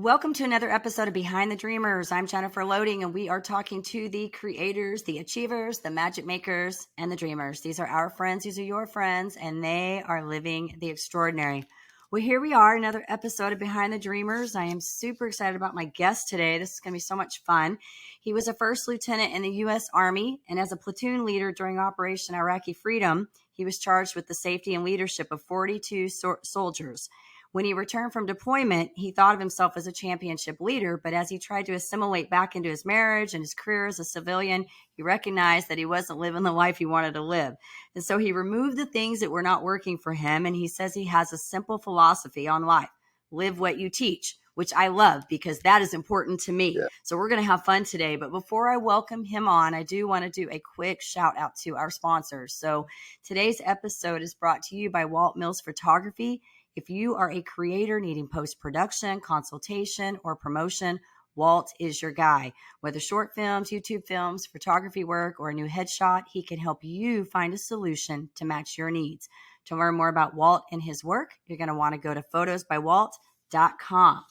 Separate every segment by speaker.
Speaker 1: Welcome to another episode of Behind the Dreamers. I'm Jennifer Loehding, and we are talking to the creators, the achievers, the magic makers, and the dreamers. These are our friends. These are your friends, and they are living the extraordinary. Well, here we are, another episode of Behind the Dreamers. I am super excited about my guest today. This is going to be so much fun. He was a first lieutenant in the U.S. Army, and as a platoon leader during Operation Iraqi Freedom, he was charged with the safety and leadership of 42 soldiers. When he returned from deployment, he thought of himself as a championship leader, but as he tried to assimilate back into his marriage and his career as a civilian, he recognized that he wasn't living the life he wanted to live. And so he removed the things that were not working for him, and he says he has a simple philosophy on life: live what you teach, which I love because that is important to me.
Speaker 2: Yeah.
Speaker 1: So we're going to have fun today. But before I welcome him on, I do want to do a quick shout out to our sponsors. So today's episode is brought to you by Walt Mills Photography. If you are a creator needing post-production, consultation, or promotion, Walt is your guy. Whether short films, YouTube films, photography work, or a new headshot, he can help you find a solution to match your needs. To learn more about Walt and his work, you're going to want to go to photosbywalt.com.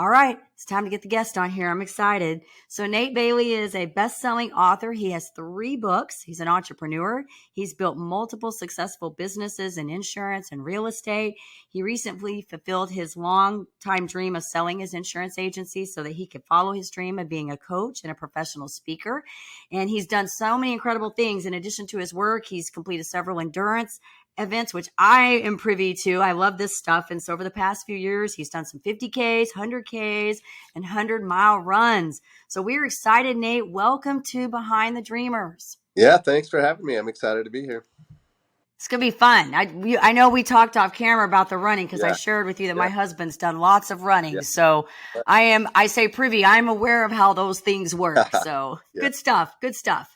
Speaker 1: All right, it's time to get the guest on here. I'm excited. So Nate Bailey is a best-selling author. He has 3 books. He's an entrepreneur. He's built multiple successful businesses in insurance and real estate. He recently fulfilled his long-time dream of selling his insurance agency so that he could follow his dream of being a coach and a professional speaker. And he's done so many incredible things. In addition to his work, he's completed several endurance events, which I am privy to. I love this stuff. And so over the past few years, he's done some 50Ks, 100Ks, and 100-mile runs. So we're excited, Nate. Welcome to Behind the Dreamers.
Speaker 2: Yeah, thanks for having me. I'm excited to be here.
Speaker 1: It's going to be fun. I know we talked off camera about the running because I shared with you that my husband's done lots of running. Yeah. So I say privy. I'm aware of how those things work. So Good stuff. Good stuff.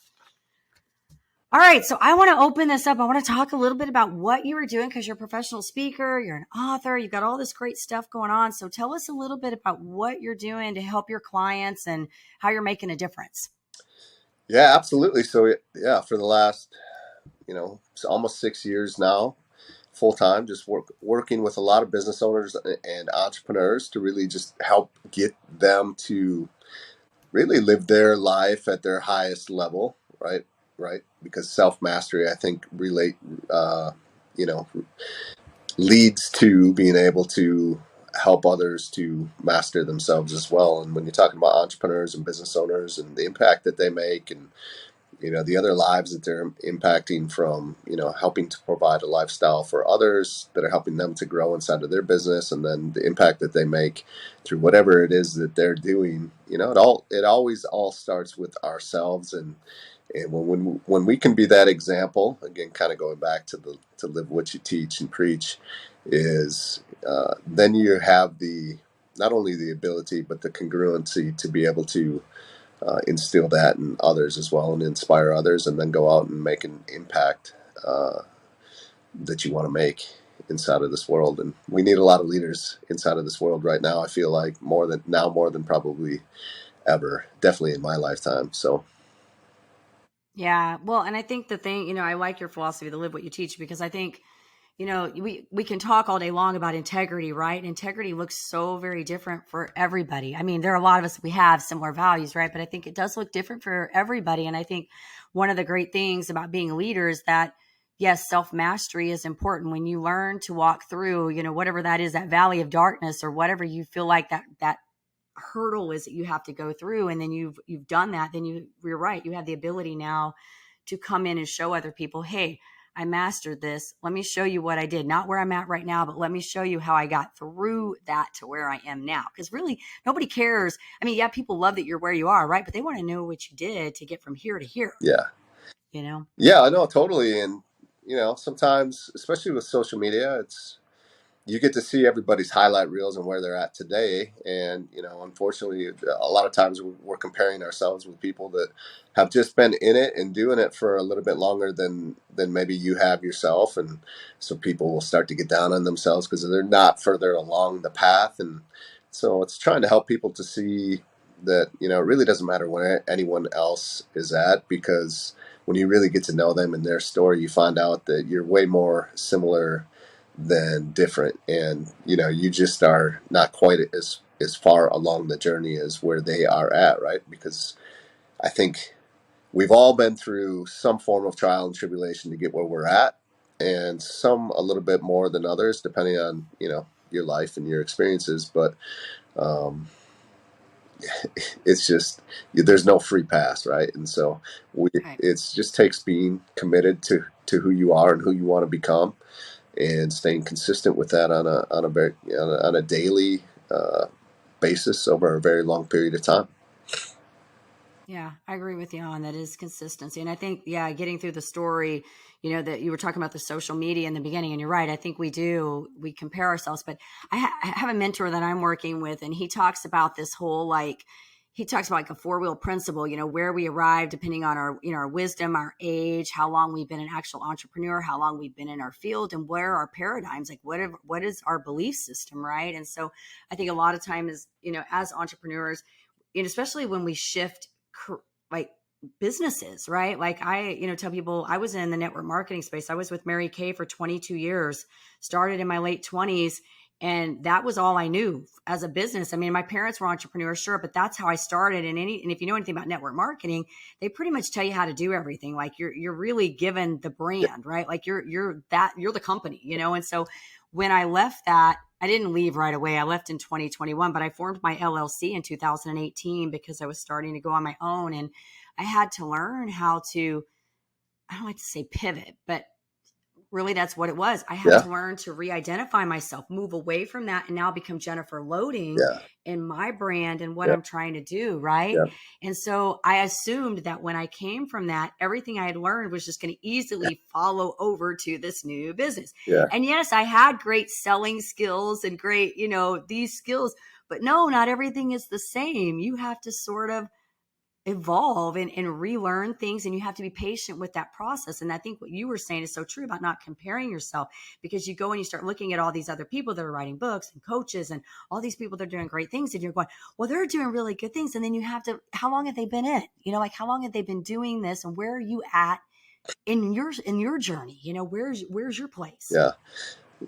Speaker 1: All right, so I want to open this up. I want to talk a little bit about what you were doing because you're a professional speaker, you're an author, you've got all this great stuff going on. So tell us a little bit about what you're doing to help your clients and how you're making a difference.
Speaker 2: Yeah, absolutely. So for the last, it's almost 6 years now, full time, just working with a lot of business owners and entrepreneurs to really just help get them to really live their life at their highest level, right? Because self-mastery, I think, leads to being able to help others to master themselves as well. And when you're talking about entrepreneurs and business owners and the impact that they make and, the other lives that they're impacting from, helping to provide a lifestyle for others that are helping them to grow inside of their business, and then the impact that they make through whatever it is that they're doing, it always all starts with ourselves. And when we can be that example, again, kind of going back to live what you teach and preach, is then you have not only the ability but the congruency to be able to instill that in others as well and inspire others, and then go out and make an impact that you want to make inside of this world. And we need a lot of leaders inside of this world right now. I feel like more than probably ever, definitely in my lifetime. So.
Speaker 1: Yeah. Well, and I think the thing, I like your philosophy to live what you teach, because I think, we can talk all day long about integrity, right? Integrity looks so very different for everybody. I mean, there are a lot of us, we have similar values, right? But I think it does look different for everybody. And I think one of the great things about being a leader is that, yes, self-mastery is important. When you learn to walk through, whatever that is, that valley of darkness, or whatever you feel like that hurdle is that you have to go through, and then you've done that, then you're right. You have the ability now to come in and show other people, hey, I mastered this. Let me show you what I did. Not where I'm at right now, but let me show you how I got through that to where I am now. Because really, nobody cares. I mean, yeah, people love that you're where you are, right? But they want to know what you did to get from here to here.
Speaker 2: Yeah. Yeah, I know, totally. And, sometimes, especially with social media, you get to see everybody's highlight reels and where they're at today. And, unfortunately, a lot of times we're comparing ourselves with people that have just been in it and doing it for a little bit longer than maybe you have yourself. And so people will start to get down on themselves because they're not further along the path. And so it's trying to help people to see that, it really doesn't matter where anyone else is at, because when you really get to know them and their story, you find out that you're way more similar than different. And, you just are not quite as as far along the journey as where they are at, right? Because I think we've all been through some form of trial and tribulation to get where we're at, and some a little bit more than others, depending on, your life and your experiences. But um, it's just, there's no free pass, right? And so
Speaker 1: Right.
Speaker 2: it's just takes being committed to who you are and who you want to become, and staying consistent with that on a daily basis over a very long period of time.
Speaker 1: Yeah, I agree with you on that is consistency. And I think, yeah, getting through the story, that you were talking about the social media in the beginning, and you're right. I think we compare ourselves, but I have a mentor that I'm working with, and he talks about this whole, he talks about like a four-wheel principle, where we arrive depending on our wisdom, our age, how long we've been an actual entrepreneur, how long we've been in our field, and where our paradigms, like what is our belief system, right? And so I think a lot of time is, as entrepreneurs, and especially when we shift like businesses, right? Like I, tell people I was in the network marketing space. I was with Mary Kay for 22 years, started in my late 20s. And that was all I knew as a business. I mean, my parents were entrepreneurs, sure, but that's how I started. And if you know anything about network marketing, they pretty much tell you how to do everything. Like you're really given the
Speaker 2: Yeah,
Speaker 1: brand, right? Like you're the company, And so when I left that, I didn't leave right away. I left in 2021, but I formed my LLC in 2018 because I was starting to go on my own, and I had to learn how to, I don't like to say pivot, but really that's what it was. I had
Speaker 2: yeah,
Speaker 1: to learn to re-identify myself, move away from that, and now become Jennifer Loehding
Speaker 2: yeah,
Speaker 1: in my brand and what
Speaker 2: yeah,
Speaker 1: I'm trying to do, right?
Speaker 2: yeah,
Speaker 1: And so I assumed that when I came from that, everything I had learned was just going to easily follow over to this new business.
Speaker 2: yeah,
Speaker 1: And yes, I had great selling skills and great, these skills, but no, not everything is the same. You have to sort of evolve and relearn things, and you have to be patient with that process. And I think what you were saying is so true about not comparing yourself, because you go and you start looking at all these other people that are writing books and coaches and all these people that are doing great things, and you're going, well, they're doing really good things. And then you have to, how long have they been in, like how long have they been doing this, and where are you at in your journey? Where's your place?
Speaker 2: yeah.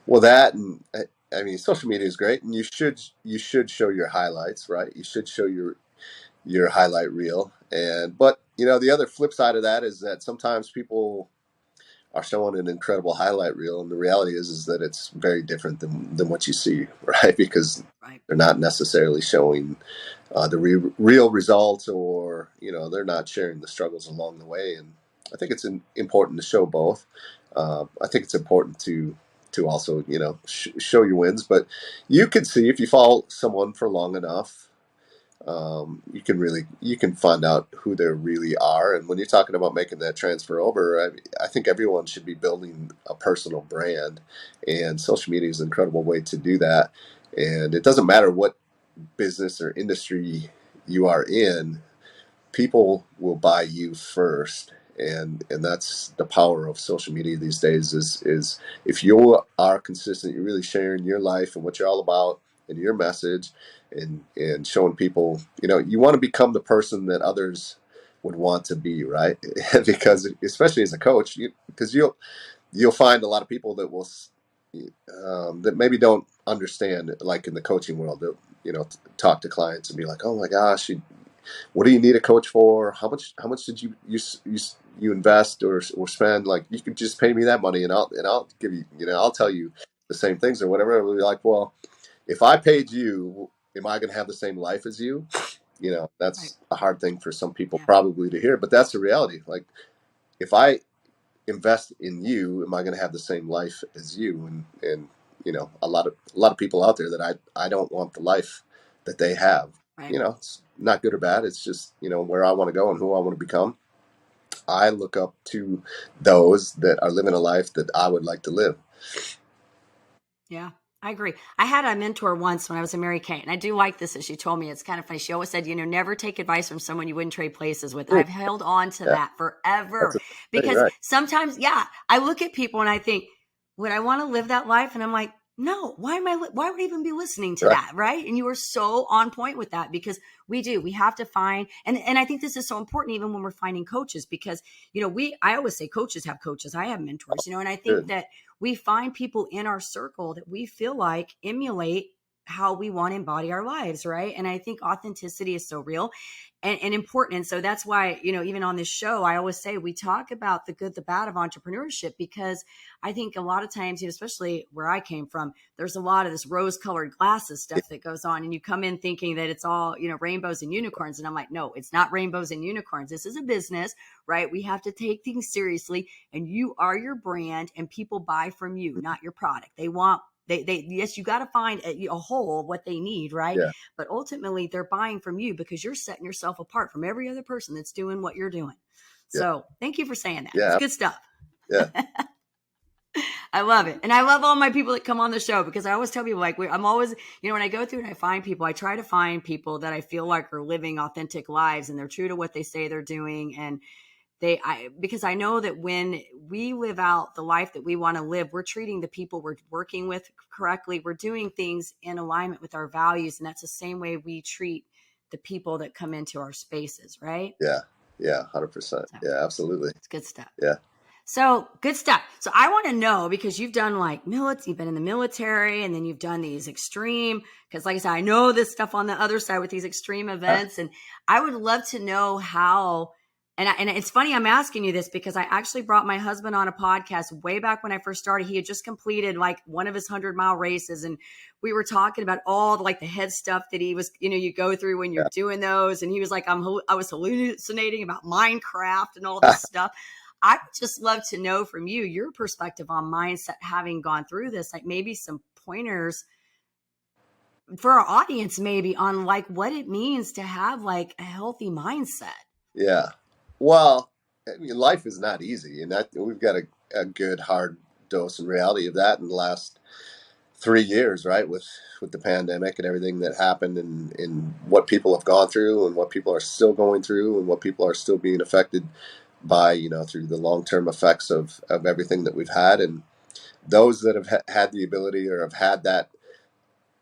Speaker 2: Well, that, and I mean, social media is great, and you should show your highlights, right? You should show your highlight reel, but the other flip side of that is that sometimes people are showing an incredible highlight reel, and the reality is that it's very different than what you see, right? Because
Speaker 1: Right.
Speaker 2: they're not necessarily showing the real results, or they're not sharing the struggles along the way. And I think it's important to show both. I think it's important to also show your wins, but you can see, if you follow someone for long enough, you can find out who they really are. And when you're talking about making that transfer over, I think everyone should be building a personal brand, and social media is an incredible way to do that. And it doesn't matter what business or industry you are in, people will buy you first. And that's the power of social media these days, is if you are consistent, you're really sharing your life and what you're all about and your message, and showing people, you want to become the person that others would want to be, right? Because especially as a coach, because you'll find a lot of people that will that maybe don't understand, like in the coaching world, that talk to clients and be like, oh my gosh, what do you need a coach for? How much did you invest or spend? Like, you could just pay me that money, and I'll give you, I'll tell you the same things or whatever. We'll be like, well, if I paid you, am I going to have the same life as you?
Speaker 1: Right.
Speaker 2: That's a hard thing for some people
Speaker 1: Yeah.
Speaker 2: probably to hear, but that's the reality. Like, if I invest in you, am I going to have the same life as you? And a lot of people out there that I don't want the life that they have.
Speaker 1: Right.
Speaker 2: It's not good or bad. It's just where I want to go and who I want to become. I look up to those that are living a life that I would like to live.
Speaker 1: Yeah, I agree. I had a mentor once when I was in Mary Kay, and I do like this that she told me. It's kind of funny. She always said, never take advice from someone you wouldn't trade places with. And I've held on to
Speaker 2: Yeah,
Speaker 1: that
Speaker 2: that's
Speaker 1: forever,
Speaker 2: a thing,
Speaker 1: because
Speaker 2: right?
Speaker 1: sometimes, yeah, I look at people and I think, would I want to live that life? And I'm like, no, why would I even be listening to
Speaker 2: Right.
Speaker 1: that? Right. And you are so on point with that, because we have to find, and I think this is so important even when we're finding coaches, because, I always say coaches have coaches. I have mentors, and I think
Speaker 2: Good.
Speaker 1: that we find people in our circle that we feel like emulate how we want to embody our lives, right? And I think authenticity is so real and important. And so that's why, even on this show, I always say we talk about the good, the bad of entrepreneurship, because I think a lot of times, especially where I came from, there's a lot of this rose colored glasses stuff that goes on. And you come in thinking that it's all, rainbows and unicorns. And I'm like, no, it's not rainbows and unicorns. This is a business, right? We have to take things seriously, and you are your brand, and people buy from you, not your product. They want, yes, you got to find a whole of what they need, right?
Speaker 2: Yeah.
Speaker 1: But ultimately they're buying from you because you're setting yourself apart from every other person that's doing what you're doing.
Speaker 2: Yeah.
Speaker 1: So thank you for saying that. It's
Speaker 2: Yeah.
Speaker 1: good stuff.
Speaker 2: Yeah.
Speaker 1: I love it. And I love all my people that come on the show, because I always tell people, like, I'm always, when I go through and I find people, I try to find people that I feel like are living authentic lives and they're true to what they say they're doing. And because I know that when we live out the life that we want to live, we're treating the people we're working with correctly. We're doing things in alignment with our values. And that's the same way we treat the people that come into our spaces, right?
Speaker 2: Yeah. Yeah. 100%.
Speaker 1: So
Speaker 2: Yeah, absolutely.
Speaker 1: it's good stuff.
Speaker 2: Yeah.
Speaker 1: So good stuff. So I want to know, because you've done like you've been in the military, and then you've done these extreme, because like I said, I know this stuff on the other side with these extreme events. And I would love to know how, and it's funny I'm asking you this, because I actually brought my husband on a podcast way back when I first started. He had just completed like one of his 100-mile races. And we were talking about all like the head stuff that he was, you go through when you're doing those. And he was like, I was hallucinating about Minecraft and all this stuff. I would just love to know from you, your perspective on mindset, having gone through this, like maybe some pointers for our audience, maybe on like what it means to have like a healthy mindset.
Speaker 2: Yeah. Well, I mean, life is not easy, and we've got a good hard dose and reality of that in the last 3 years, right? With the pandemic and everything that happened, and what people have gone through, and what people are still going through, and what people are still being affected by, through the long term effects of everything that we've had. And those that have had the ability, or have had that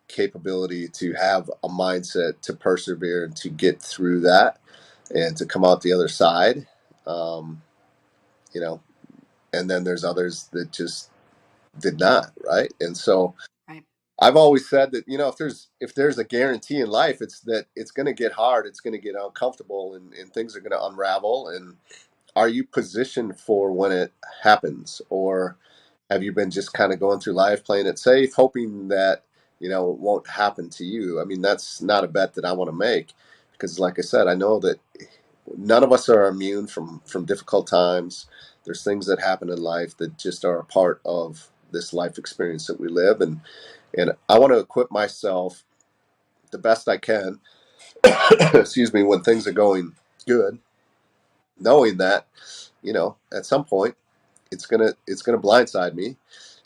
Speaker 2: capability to have a mindset to persevere and to get through that and to come out the other side, um, you know, and then there's others that just did not, right? And so
Speaker 1: Right.
Speaker 2: I've always said that, if there's a guarantee in life, it's that it's going to get hard, it's going to get uncomfortable, and things are going to unravel. And are you positioned for when it happens, or have you been just kind of going through life playing it safe, hoping that it won't happen to you? I mean, that's not a bet that I want to make, because, like I said, I know that none of us are immune from difficult times. There's things that happen in life that just are a part of this life experience that we live, and I want to equip myself the best I can. Excuse me, when things are going good, knowing that at some point it's gonna blindside me,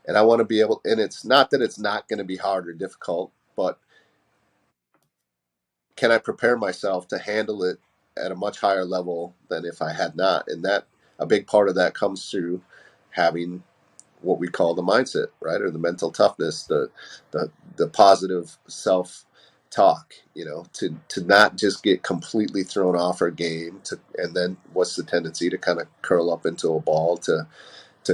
Speaker 2: and I want to be able. And it's not that it's not going to be hard or difficult, but can I prepare myself to handle it at a much higher level than if I had not? And that, a big part of that comes through having what we call the mindset, right, or the mental toughness, the positive self talk, to not just get completely thrown off our game, and then what's the tendency to kind of curl up into a ball, to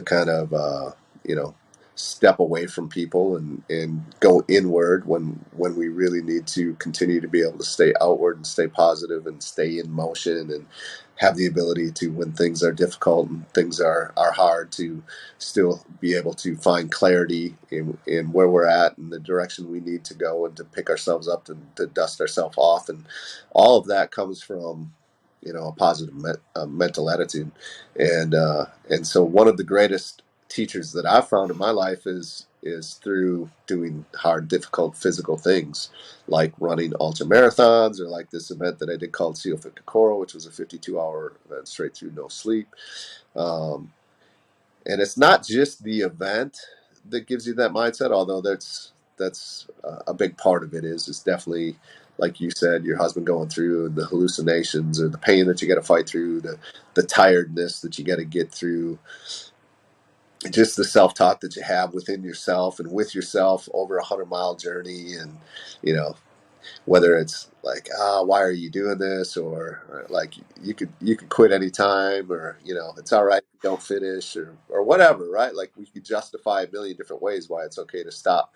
Speaker 2: kind of you know step away from people, and go inward, when we really need to continue to be able to stay outward and stay positive and stay in motion, and have the ability to, when things are difficult and things are hard, to still be able to find clarity in where we're at and the direction we need to go, and to pick ourselves up, to dust ourselves off. And all of that comes from a positive mental attitude. And so one of the greatest teachers that I've found in my life is through doing hard, difficult physical things, like running ultra marathons, or like this event that I did called Seal 50 Coral, which was a 52-hour event straight through, no sleep. Um, and it's not just the event that gives you that mindset, although that's a big part of it. Is definitely, like you said, your husband going through, and the hallucinations, or the pain that you got to fight through, the tiredness that you got to get through, just the self-talk that you have within yourself and with yourself over 100-mile journey. And whether it's like, why are you doing this, or like, you could quit anytime, or it's all right if you don't finish, or whatever, right? Like, we could justify a million different ways why it's okay to stop.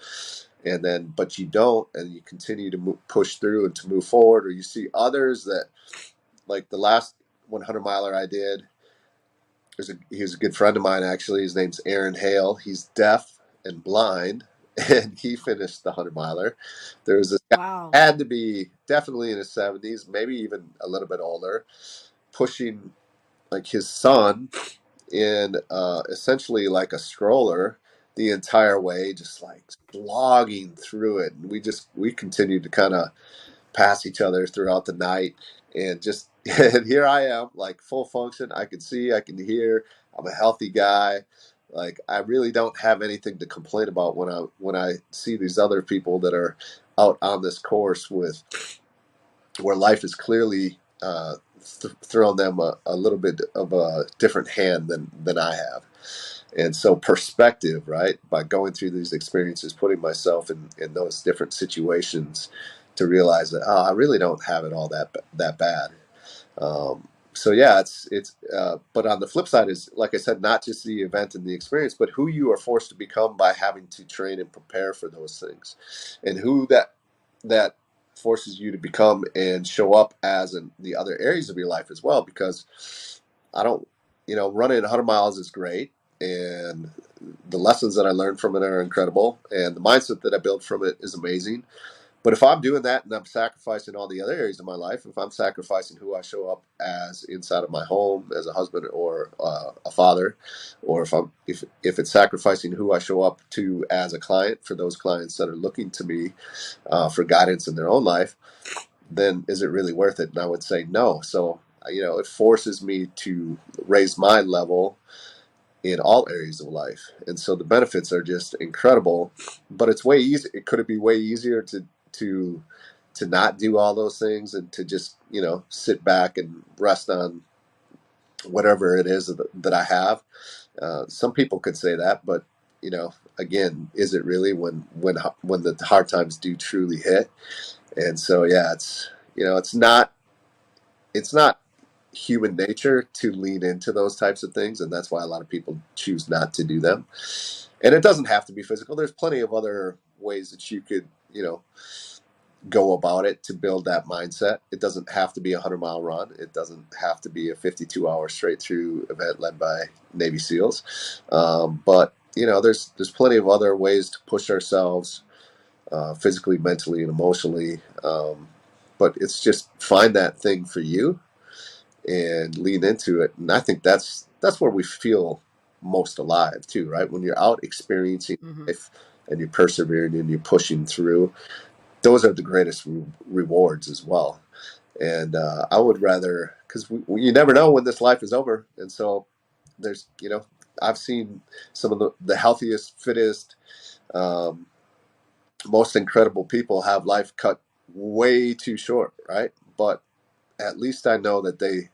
Speaker 2: and then but you don't, and you continue to push through and to move forward. Or you see others that, like the last 100 miler I did, he was a good friend of mine, actually. His name's Aaron Hale. He's deaf and blind, and he finished the 100 miler. There was this guy,
Speaker 1: Wow.
Speaker 2: had to be definitely in his 70s, maybe even a little bit older, pushing like his son in essentially like a stroller the entire way, just like slogging through it. And we continued to kind of pass each other throughout the night, and just and here I am, like full function. I can see, I can hear. I'm a healthy guy. Like I really don't have anything to complain about when I see these other people that are out on this course with where life is clearly thrown them a little bit of a different hand than I have. And so perspective, right? By going through these experiences, putting myself in those different situations to realize that, I really don't have it all that bad. So yeah, but on the flip side is, like I said, not just the event and the experience, but who you are forced to become by having to train and prepare for those things, and who that forces you to become and show up as in the other areas of your life as well. Because I don't, running 100 miles is great, and the lessons that I learned from it are incredible, and the mindset that I built from it is amazing. But if I'm doing that and I'm sacrificing all the other areas of my life, if I'm sacrificing who I show up as inside of my home as a husband or a father, or if it's sacrificing who I show up to as a client for those clients that are looking to me for guidance in their own life, then is it really worth it? And I would say no. So it forces me to raise my level in all areas of life, and so the benefits are just incredible. But it's way easy. Could it be way easier to to not do all those things and to just sit back and rest on whatever it is that I have? Some people could say that, but again, is it really when the hard times do truly hit? And so yeah, it's not human nature to lean into those types of things, and that's why a lot of people choose not to do them. And it doesn't have to be physical. There's plenty of other ways that you could go about it to build that mindset. It doesn't have to be a 100-mile run. It doesn't have to be a 52-hour straight through event led by Navy SEALs. But there's plenty of other ways to push ourselves physically, mentally, and emotionally. But it's just find that thing for you and lean into it. And I think that's where we feel most alive too, right? When you're out experiencing
Speaker 1: Mm-hmm.
Speaker 2: life and you're persevering and you're pushing through, those are the greatest rewards as well. And I would rather, because you never know when this life is over. And so there's, I've seen some of the healthiest, fittest, um, most incredible people have life cut way too short, right? But at least I know that they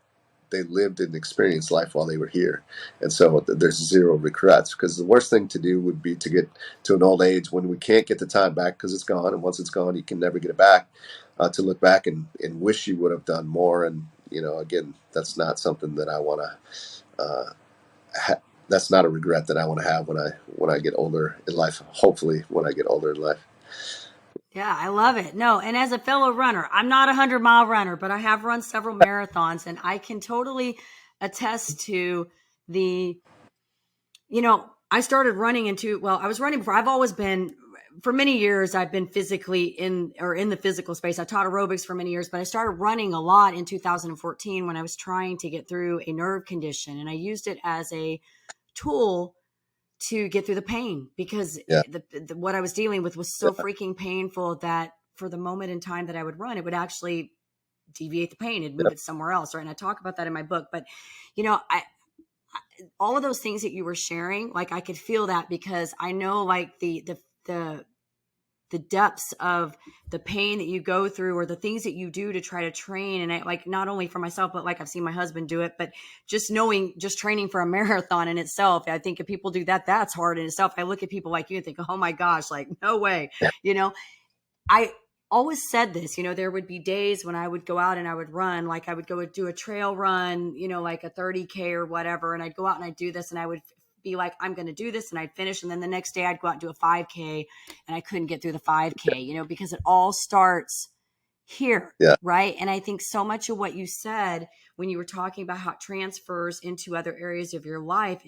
Speaker 2: lived and experienced life while they were here. And so there's zero regrets, because the worst thing to do would be to get to an old age when we can't get the time back because it's gone. And once it's gone, you can never get it back, to look back and wish you would have done more. And, again, that's not something that I want to, that's not a regret that I want to have when I get older in life, hopefully when I get older in life.
Speaker 1: Yeah, I love it. No, and as a fellow runner, I'm not a 100-mile runner, but I have run several marathons, and I can totally attest to the, I started running I was running before. I've always been, for many years, I've been physically in the physical space. I taught aerobics for many years, but I started running a lot in 2014 when I was trying to get through a nerve condition, and I used it as a tool to get through the pain, because
Speaker 2: Yeah.
Speaker 1: what I was dealing with was so freaking painful that for the moment in time that I would run, it would actually deviate the pain and
Speaker 2: Yeah.
Speaker 1: move it somewhere else. Right. And I talk about that in my book, but all of those things that you were sharing, like I could feel that, because I know like the depths of the pain that you go through, or the things that you do to try to train. And I, like, not only for myself, but like I've seen my husband do it, but just training for a marathon in itself. I think if people do that, that's hard in itself. I look at people like you and think, oh my gosh, like no way, you know, I always said this, there would be days when I would go out and I would run, like I would go do a trail run, like a 30K or whatever. And I'd go out and I'd do this, and I would be like, I'm going to do this, and I'd finish. And then the next day I'd go out and do a 5K, and I couldn't get through the 5K, because it all starts here.
Speaker 2: Yeah.
Speaker 1: Right. And I think so much of what you said when you were talking about how it transfers into other areas of your life,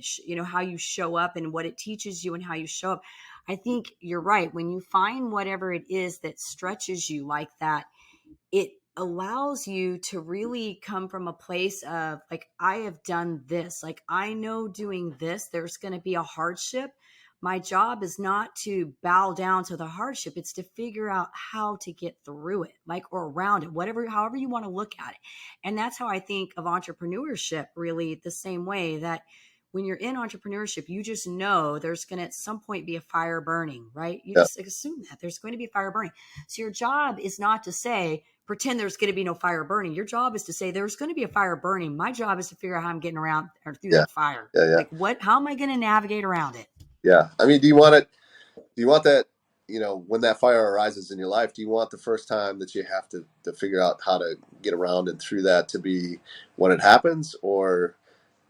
Speaker 1: how you show up and what it teaches you and how you show up. I think you're right. When you find whatever it is that stretches you like that, it allows you to really come from a place of like, I have done this. Like, I know doing this, there's going to be a hardship. My job is not to bow down to the hardship. It's to figure out how to get through it, like, or around it, however you want to look at it. And that's how I think of entrepreneurship, really the same way that when you're in entrepreneurship, you just know there's going to at some point be a fire burning, right? You
Speaker 2: Yeah.
Speaker 1: just assume that there's going to be a fire burning. So your job is not to say, pretend there's going to be no fire burning. Your job is to say there's going to be a fire burning. My job is to figure out how I'm getting around or through
Speaker 2: Yeah.
Speaker 1: that fire.
Speaker 2: Yeah. Yeah.
Speaker 1: Like, how am I going to navigate around it?
Speaker 2: Yeah. I mean, do you want it? Do you want that? When that fire arises in your life, do you want the first time that you have to figure out how to get around and through that to be when it happens, or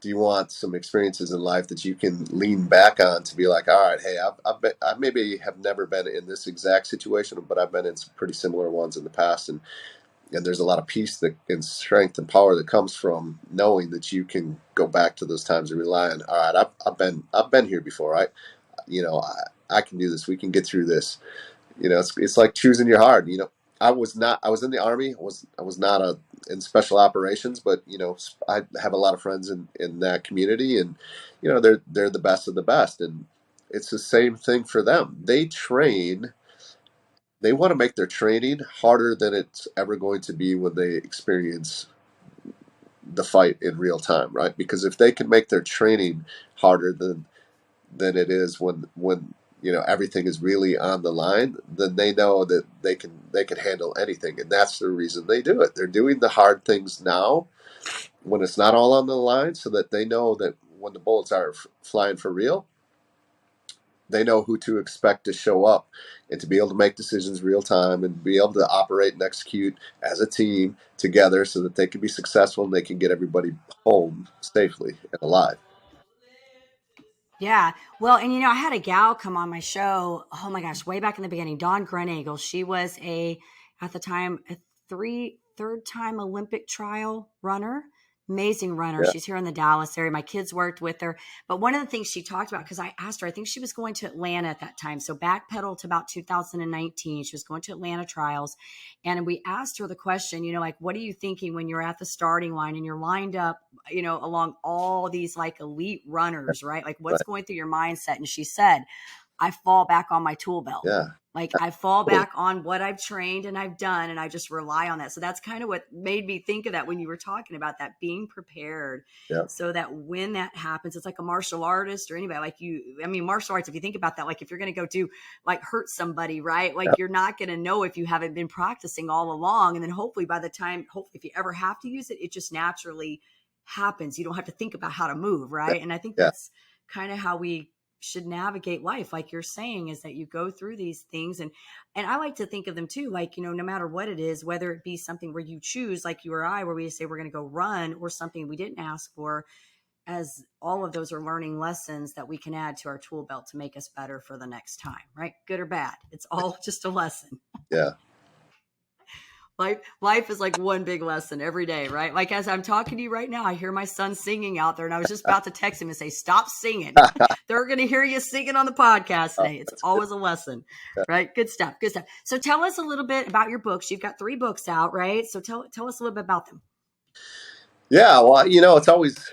Speaker 2: do you want some experiences in life that you can lean back on to be like, all right, hey, I maybe have never been in this exact situation, but I've been in some pretty similar ones in the past, and there's a lot of peace and strength and power that comes from knowing that you can go back to those times and rely on, all right, I've been here before, right? I can do this. We can get through this. It's like choosing your hard. I was in the Army. I was not in special operations, but I have a lot of friends in that community, and they're the best of the best, and it's the same thing for them. They want to make their training harder than it's ever going to be when they experience the fight in real time, right? Because if they can make their training harder than it is when everything is really on the line, then they know that they can handle anything, and that's the reason they do it. They're doing the hard things now when it's not all on the line, so that they know that when the bullets are flying for real, they know who to expect to show up and to be able to make decisions real time and be able to operate and execute as a team together so that they can be successful and they can get everybody home safely and alive.
Speaker 1: Yeah. Well, and I had a gal come on my show. Oh my gosh, way back in the beginning, Dawn Grenagel. She was at the time, a third time Olympic trial runner. Amazing runner.
Speaker 2: Yeah.
Speaker 1: She's here in the Dallas area. My kids worked with her. But one of the things she talked about, because I asked her, I think she was going to Atlanta at that time. So backpedal to about 2019. She was going to Atlanta trials. And we asked her the question, like, what are you thinking when you're at the starting line and you're lined up, along all these like elite runners, right? Like, what's
Speaker 2: Right.
Speaker 1: going through your mindset? And she said, I fall back on my tool belt.
Speaker 2: Yeah.
Speaker 1: Like, I fall
Speaker 2: Totally.
Speaker 1: back on what I've trained and I've done, and I just rely on that. So that's kind of what made me think of that when you were talking about that, being prepared
Speaker 2: Yeah.
Speaker 1: so that when that happens, it's like a martial artist or anybody like martial arts, if you think about that, like if you're going to go do like hurt somebody, right? Like
Speaker 2: Yeah.
Speaker 1: you're not going to know if you haven't been practicing all along. And then hopefully if you ever have to use it, it just naturally happens. You don't have to think about how to move, right? And I think
Speaker 2: Yeah.
Speaker 1: that's kind of how we should navigate life, like you're saying, is that you go through these things. And I like to think of them too, like, no matter what it is, whether it be something where you choose, like you or I, where we say we're going to go run, or something we didn't ask for, as all of those are learning lessons that we can add to our tool belt to make us better for the next time, right? Good or bad, it's all just a lesson.
Speaker 2: Yeah.
Speaker 1: Life is like one big lesson every day, right? Like as I'm talking to you right now, I hear my son singing out there, and I was just about to text him and say, stop singing. They're going to hear you singing on the podcast today. It's
Speaker 2: That's good.
Speaker 1: always a lesson, right? Good stuff. Good stuff. So tell us a little bit about your books. You've got 3 books out, right? So tell us a little bit about them.
Speaker 2: Yeah. Well, it's always,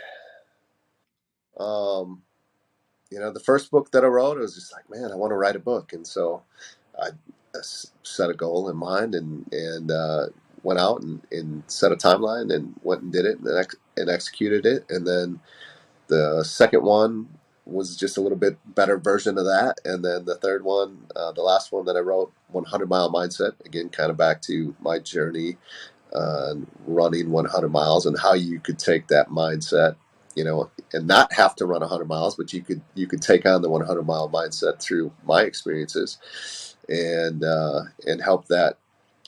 Speaker 2: um, the first book that I wrote, I was just like, man, I want to write a book. And so I set a goal in mind and went out and set a timeline and went and did it and executed it. And then the second one was just a little bit better version of that. And then the third one, the last one that I wrote, 100 Mile Mindset, again, kind of back to my journey running 100 miles and how you could take that mindset, and not have to run 100 miles, but you could take on the 100-mile mindset through my experiences and help that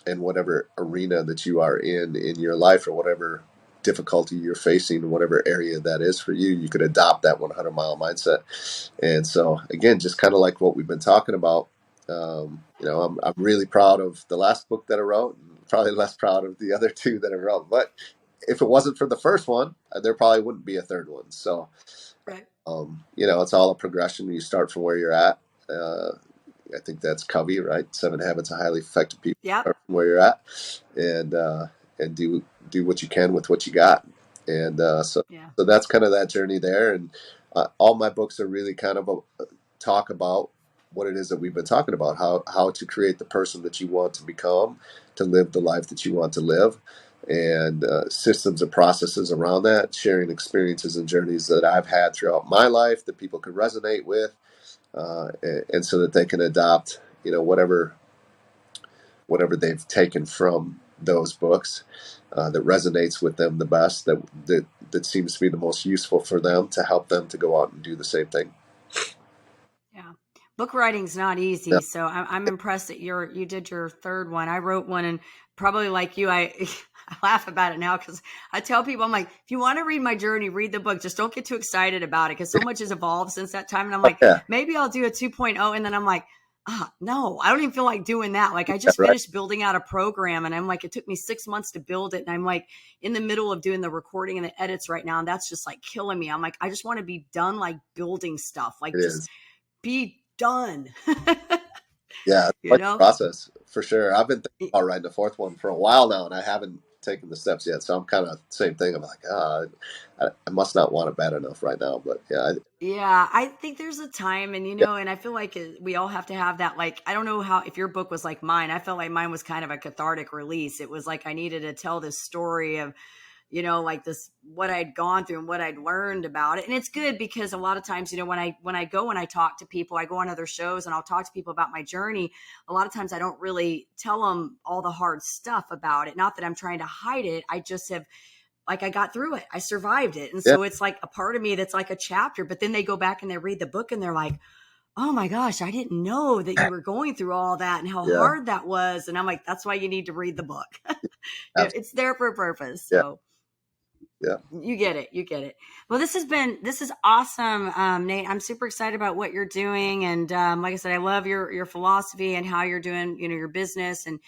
Speaker 2: in whatever arena that you are in your life, or whatever difficulty you're facing, whatever area that is for you, you could adopt that 100-mile mindset. And so, again, just kind of like what we've been talking about, I'm really proud of the last book that I wrote, and probably less proud of the other two that I wrote. But if it wasn't for the first one, there probably wouldn't be a third one. So,
Speaker 1: Right.
Speaker 2: it's all a progression. You start from where you're at. I think that's Covey, right? 7 Habits of Highly Effective People.
Speaker 1: Yep.
Speaker 2: Start from where you're at, and do what you can with what you got. And
Speaker 1: Yeah.
Speaker 2: so that's kind of that journey there. And all my books are really kind of talk about what it is that we've been talking about, how to create the person that you want to become, to live the life that you want to live, and systems and processes around that, sharing experiences and journeys that I've had throughout my life that people can resonate with, and so that they can adopt, whatever they've taken from those books that resonates with them the best, that seems to be the most useful for them, to help them to go out and do the same thing.
Speaker 1: Yeah. Book writing's not
Speaker 2: Yeah,
Speaker 1: easy. So I'm impressed that you did your third one. I wrote one, and probably like you, I laugh about it now because I tell people, I'm like, if you want to read my journey, read the book. Just don't get too excited about it because so much has evolved since that time. And I'm like,
Speaker 2: yeah,
Speaker 1: maybe I'll do a 2.0. And then I'm like, no, I don't even feel like doing that. Like I
Speaker 2: yeah,
Speaker 1: just
Speaker 2: right.
Speaker 1: finished building out a program, and I'm like, it took me 6 months to build it. And I'm like in the middle of doing the recording and the edits right now. And that's just like killing me. I'm like, I just want to be done like building stuff,
Speaker 2: It
Speaker 1: like just
Speaker 2: is.
Speaker 1: be done.
Speaker 2: Yeah, it's
Speaker 1: you
Speaker 2: quite the
Speaker 1: know?
Speaker 2: process for sure. I've been thinking about writing a fourth one for a while now, and I haven't taken the steps yet. So I'm kind of same thing. I'm like, I must not want it bad enough right now. But yeah,
Speaker 1: Yeah, I think there's a time, and
Speaker 2: yeah,
Speaker 1: and I feel like we all have to have that. Like, I don't know how, if your book was like mine, I felt like mine was kind of a cathartic release. It was like I needed to tell this story of, like this, what I'd gone through and what I'd learned about it. And it's good because a lot of times, when I go and I talk to people, I go on other shows and I'll talk to people about my journey. A lot of times I don't really tell them all the hard stuff about it. Not that I'm trying to hide it. I just have, like, I got through it. I survived it. And
Speaker 2: yeah,
Speaker 1: so it's like a part of me that's like a chapter, but then they go back and they read the book and they're like, oh my gosh, I didn't know that you were going through all that and how
Speaker 2: yeah,
Speaker 1: hard that was. And I'm like, that's why you need to read the book.
Speaker 2: absolutely,
Speaker 1: It's there for a purpose.
Speaker 2: yeah,
Speaker 1: So
Speaker 2: yeah.
Speaker 1: you get it. You get it. Well, this is awesome, Nate. I'm super excited about what you're doing. And like I said, I love your philosophy and how you're doing, your business and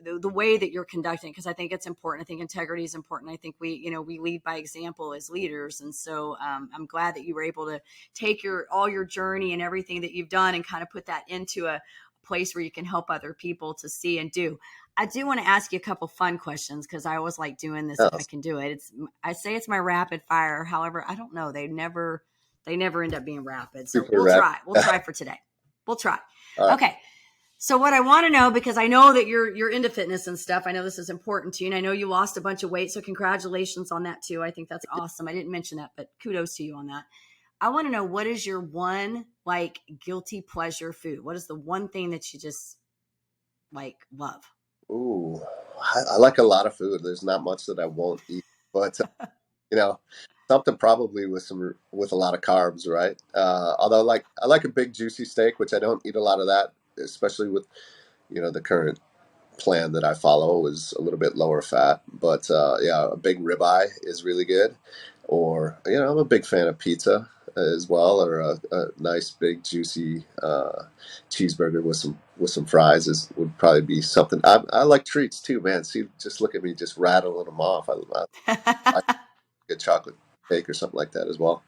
Speaker 1: the way that you're conducting, because I think it's important. I think integrity is important. I think we lead by example as leaders. And so I'm glad that you were able to take all your journey and everything that you've done and kind of put that into a place where you can help other people to see and do. I do want to ask you a couple fun questions because I always like doing this if
Speaker 2: Yeah,
Speaker 1: I can do it. I say it's my rapid fire. However, I don't know. They never end up being rapid. So
Speaker 2: super
Speaker 1: we'll
Speaker 2: rad.
Speaker 1: try. We'll try for today. We'll try.
Speaker 2: All right.
Speaker 1: Okay. So what I want to know, because I know that you're into fitness and stuff, I know this is important to you, and I know you lost a bunch of weight, so congratulations on that too. I think that's awesome. I didn't mention that, but kudos to you on that. I want to know, what is your one like guilty pleasure food? What is the one thing that you just like love?
Speaker 2: Ooh, I like a lot of food. There's not much that I won't eat, but you know, something probably with a lot of carbs, right? Although I like a big juicy steak, which I don't eat a lot of that, especially with the current plan that I follow is a little bit lower fat. But yeah, a big ribeye is really good. Or I'm a big fan of pizza as well, or a nice big juicy cheeseburger with some fries would probably be something. I like treats too, man. See, just look at me, just rattling them off. I like a good chocolate cake or something like that as well.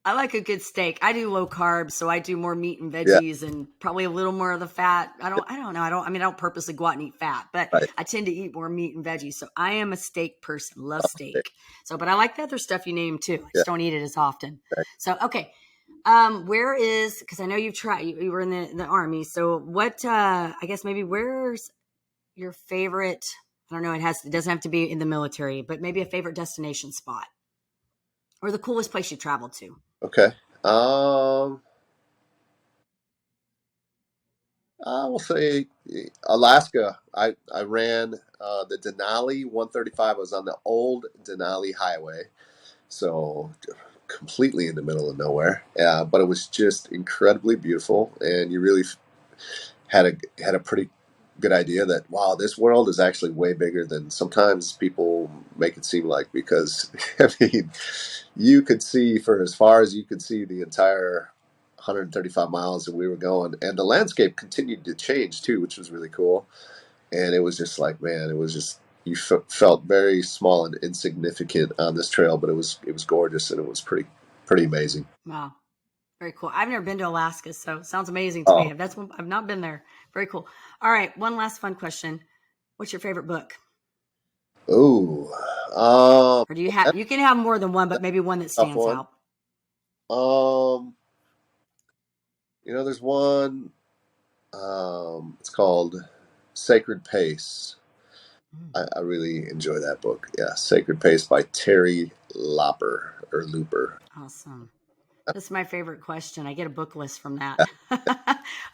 Speaker 1: I like a good steak. I do low carbs, so I do more meat and
Speaker 2: Yeah,
Speaker 1: veggies and probably a little more of the fat. I don't know. I don't purposely go out and eat fat, but
Speaker 2: right.
Speaker 1: I tend to eat more meat and veggies. So I am a steak person. Love
Speaker 2: Okay.
Speaker 1: steak. So, but I like the other stuff you named too. I
Speaker 2: Yeah.
Speaker 1: just don't eat it as often.
Speaker 2: Okay.
Speaker 1: So, okay. Because I know you were in the army. So what, I guess maybe where's your favorite, I don't know, it doesn't have to be in the military, but maybe a favorite destination spot or the coolest place you traveled to.
Speaker 2: Okay. Um, I will say Alaska. I ran the Denali 135. I was on the old Denali Highway, so completely in the middle of nowhere. But it was just incredibly beautiful, and you really had a pretty good idea that, wow, this world is actually way bigger than sometimes people make it seem like, because I mean, you could see for as far as you could see the entire 135 miles that we were going, and the landscape continued to change too, which was really cool. And it was just like, man, it was just, you felt very small and insignificant on this trail, but it was gorgeous, and it was pretty amazing.
Speaker 1: Wow. Very cool. I've never been to Alaska, so sounds amazing to me.
Speaker 2: Oh,
Speaker 1: That's one, I've not been there. Very cool. All right. One last fun question. What's your favorite book?
Speaker 2: ooh,
Speaker 1: Or do you
Speaker 2: that's
Speaker 1: have, you can have more than one, but
Speaker 2: a
Speaker 1: maybe one that
Speaker 2: tough
Speaker 1: stands
Speaker 2: one.
Speaker 1: out.
Speaker 2: Um, there's one. It's called Sacred Pace.
Speaker 1: Mm,
Speaker 2: I really enjoy that book. Yeah, Sacred Pace by Terry Lopper or Looper.
Speaker 1: awesome. This is my favorite question. I get a book list from that.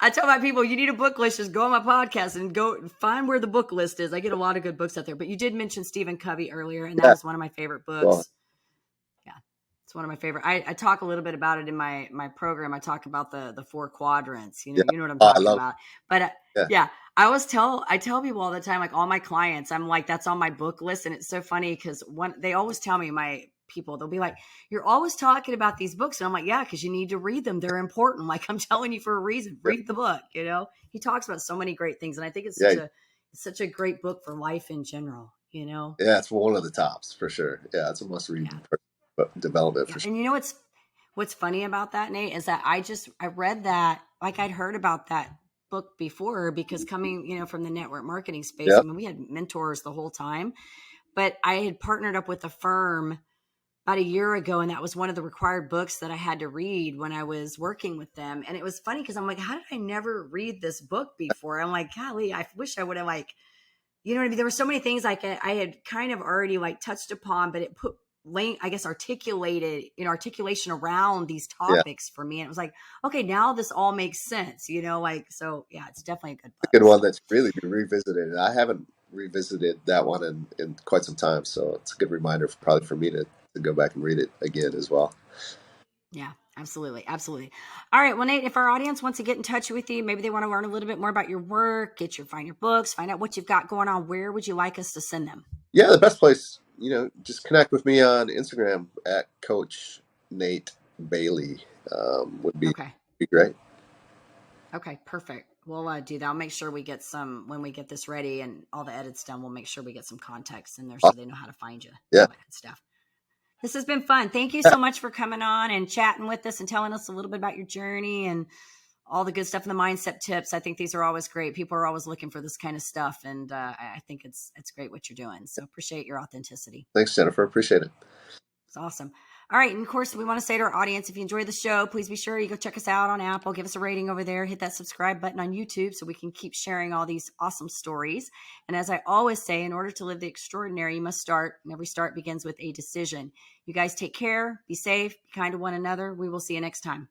Speaker 1: I tell my people, you need a book list, just go on my podcast and go find where the book list is. I get a lot of good books out there. But you did mention Stephen Covey earlier, and that
Speaker 2: Yeah,
Speaker 1: is one of my favorite
Speaker 2: well,
Speaker 1: books. Yeah, it's one of my favorite. I talk a little bit about it in my program. I talk about the four quadrants.
Speaker 2: yeah.
Speaker 1: You know what I'm
Speaker 2: Oh, I
Speaker 1: talking
Speaker 2: love.
Speaker 1: about. But
Speaker 2: Yeah,
Speaker 1: yeah, I tell people all the time, like all my clients, I'm like, that's on my book list, and it's so funny because one they always tell me, my people, they'll be like, you're always talking about these books, and I'm like, yeah, because you need to read them. They're important. Like I'm telling you for a reason.
Speaker 2: yeah,
Speaker 1: Read the book. He talks about so many great things, and I think
Speaker 2: yeah.
Speaker 1: it's such a great book for life in general.
Speaker 2: Yeah, it's one of the tops for sure. Yeah, it's a must-read
Speaker 1: Yeah.
Speaker 2: development
Speaker 1: Yeah.
Speaker 2: for sure.
Speaker 1: And what's funny about that, Nate, is that I read that, like I'd heard about that book before because coming, from the network marketing space,
Speaker 2: Yeah,
Speaker 1: I mean, we had mentors the whole time, but I had partnered up with a firm about a year ago, and that was one of the required books that I had to read when I was working with them. And it was funny because I'm like, how did I never read this book before? I'm like, golly, I wish I would have, like, you know what I mean? There were so many things like I had kind of already like touched upon, but it put I guess articulated, articulation around these
Speaker 2: yeah.
Speaker 1: topics for me. And it was like, okay, now this all makes sense, like, so yeah, it's definitely a good
Speaker 2: A
Speaker 1: book.
Speaker 2: good one
Speaker 1: So
Speaker 2: that's really been revisited. I haven't revisited that one in quite some time, so it's a good reminder probably for me to go back and read it again as well.
Speaker 1: yeah, absolutely. Absolutely. All right. Well, Nate, if our audience wants to get in touch with you, maybe they want to learn a little bit more about your work, find your books, find out what you've got going on, where would you like us to send them?
Speaker 2: Yeah, the best place, just connect with me on Instagram at Coach Nate Bailey. Would
Speaker 1: Okay.
Speaker 2: be great.
Speaker 1: Okay, perfect. We'll do that. I'll make sure we get some when we get this ready and all the edits done. We'll make sure we get some context in there so
Speaker 2: Awesome.
Speaker 1: they know how to find you,
Speaker 2: Yeah,
Speaker 1: all that good stuff. This has been fun. Thank you so much for coming on and chatting with us and telling us a little bit about your journey and all the good stuff and the mindset tips. I think these are always great. People are always looking for this kind of stuff, and I think it's great what you're doing. So appreciate your authenticity.
Speaker 2: thanks, Jennifer. Appreciate it.
Speaker 1: It's awesome. All right. And of course, we want to say to our audience, if you enjoy the show, please be sure you go check us out on Apple, give us a rating over there, hit that subscribe button on YouTube so we can keep sharing all these awesome stories. And as I always say, in order to live the extraordinary, you must start, and every start begins with a decision. You guys take care, be safe, be kind to one another. We will see you next time.